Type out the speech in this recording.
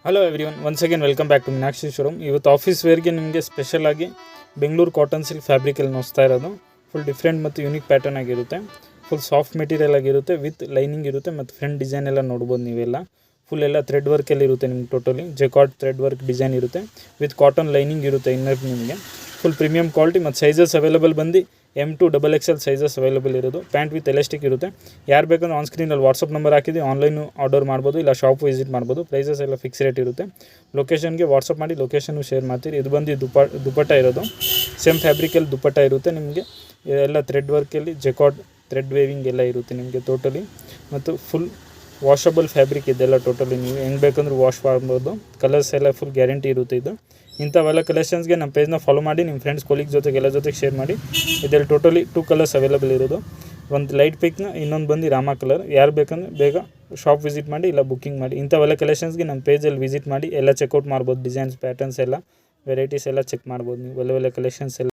Hello everyone, once again welcome back to Meenakshi showroom. ಇವತ್ತು office ವೇರ್ಗೆ ನಿಮಗೆ ಸ್ಪೆಷಲ್ ಆಗಿ ಬೆಂಗಳೂರು ಕಾಟನ್ ಸಿಲ್ಕ್ ಫ್ಯಾಬ್ರಿಕಲ್ಲಿ ನೋಸ್ತಾ ಇರೋದು. ಫುಲ್ ಡಿಫ್ರೆಂಟ್ ಮತ್ತು ಯೂನಿಕ್ ಪ್ಯಾಟರ್ನ್ ಆಗಿರುತ್ತೆ. ಫುಲ್ ಸಾಫ್ಟ್ ಮೆಟೀರಿಯಲ್ ಆಗಿರುತ್ತೆ, ವಿತ್ ಲೈನಿಂಗ್ ಇರುತ್ತೆ ಮತ್ತು ಫ್ರಂಟ್ ಡಿಸೈನ್ ಎಲ್ಲ ನೋಡ್ಬೋದು ನೀವೆಲ್ಲ. ಫುಲ್ ಎಲ್ಲ ಥ್ರೆಡ್ ವರ್ಕಲ್ಲಿ ಇರುತ್ತೆ ನಿಮ್ಗೆ. Totally jacquard thread work design ಇರುತ್ತೆ, ವಿತ್ ಕಾಟನ್ ಲೈನಿಂಗ್ ಇರುತ್ತೆ ಇನ್ನರ್ ನಿಮಗೆ. ಫುಲ್ ಪ್ರೀಮಿಯಂ ಕ್ವಾಲಿಟಿ ಮತ್ತು ಸೈಜಸ್ ಅವೈಲೇಬಲ್ ಬಂದು M2 XXL ಸೈಜಸ್ ಅವೈಲೇಬಲ್ ಇರೋದು. ಪ್ಯಾಂಟ್ ವಿತ್ ಎಲಾಸ್ಟಿಕ್ ಇರುತ್ತೆ. ಯಾರು ಬೇಕಂದ್ರೆ ಆನ್ ಸ್ಕ್ರೀನಲ್ಲಿ ವಾಟ್ಸಪ್ ನಂಬರ್ ಹಾಕಿದ್ದು ಆನ್ಲೈನು ಆರ್ಡರ್ ಮಾಡ್ಬೋದು, ಇಲ್ಲ ಶಾಪ್ ವಿಸಿಟ್ ಮಾಡ್ಬೋದು. ಪ್ರೈಸಸ್ ಎಲ್ಲ ಫಿಕ್ಸ್ ರೇಟ್ ಇರುತ್ತೆ. ಲೊಕೇಶನ್ಗೆ ವಾಟ್ಸಪ್ ಮಾಡಿ ಲೊಕೇಶನ್ನು ಶೇರ್ ಮಾಡ್ತೀರಿ. ಇದು ಬಂದು ದುಪಟ್ಟ ಇರೋದು. ಸೇಮ್ ಫ್ಯಾಬ್ರಿಕಲ್ಲಿ ದುಪಟ್ಟ ಇರುತ್ತೆ ನಿಮಗೆ. ಎಲ್ಲ ಥ್ರೆಡ್ ವರ್ಕಲ್ಲಿ ಜೆಕಾರ್ಡ್ ಥ್ರೆಡ್ ವೇವಿಂಗ್ ಎಲ್ಲ ಇರುತ್ತೆ ನಿಮಗೆ ಟೋಟಲಿ. ಮತ್ತು ಫುಲ್ ವಾಷಬಲ್ ಫ್ಯಾಬ್ರಿಕ್ ಇದೆಲ್ಲ ಟೋಟಲಿ. ನೀವು ಹೆಂಗೆ ಬೇಕಂದ್ರೆ ವಾಶ್ ಮಾಡ್ಬೋದು. ಕಲರ್ಸ್ ಎಲ್ಲ ಫುಲ್ ಗ್ಯಾರಂಟಿ ಇರುತ್ತೆ ಇದು. ಇಂಥವೆಲ್ಲ ಕಲೆಕ್ಷನ್ಸ್ಗೆ ನಮ್ಮ ಪೇಜ್ನ ಫಾಲೋ ಮಾಡಿ, ನಿಮ್ಮ ಫ್ರೆಂಡ್ಸ್ ಕೊಲೀಗ್ ಜೊತೆಗೆ ಎಲ್ಲ ಜೊತೆಗೆ ಶೇರ್ ಮಾಡಿ. ಇದರಲ್ಲಿ ಟೋಟಲಿ 2 ಕಲರ್ಸ್ ಅವೈಲೇಬಲ್ ಇರೋದು. ಒಂದು ಲೈಟ್ ಪಿಂಕ್ನ, ಇನ್ನೊಂದು ಬಂದು ರಾಮ ಕಲರ್. ಯಾರು ಬೇಕಂದ್ರೆ ಬೇಗ ಶಾಪ್ ವಿಸಿಟ್ ಮಾಡಿ, ಇಲ್ಲ ಬುಕ್ಕಿಂಗ್ ಮಾಡಿ. ಇಂಥವೆಲ್ಲ ಕಲೆಕ್ಷನ್ಸ್ಗೆ ನಮ್ಮ ಪೇಜಲ್ಲಿ ವಿಸಿಟ್ ಮಾಡಿ ಎಲ್ಲ ಚೆಕ್ಔಟ್ ಮಾಡ್ಬೋದು. ಡಿಸೈನ್ಸ್, ಪ್ಯಾಟರ್ನ್ಸ್ ಎಲ್ಲ ವೆರೈಟೀಸ್ ಎಲ್ಲ ಚೆಕ್ ಮಾಡ್ಬೋದು ನೀವು. ಒಳ್ಳೆ ಕಲೆಕ್ಷನ್ಸ್ ಎಲ್ಲ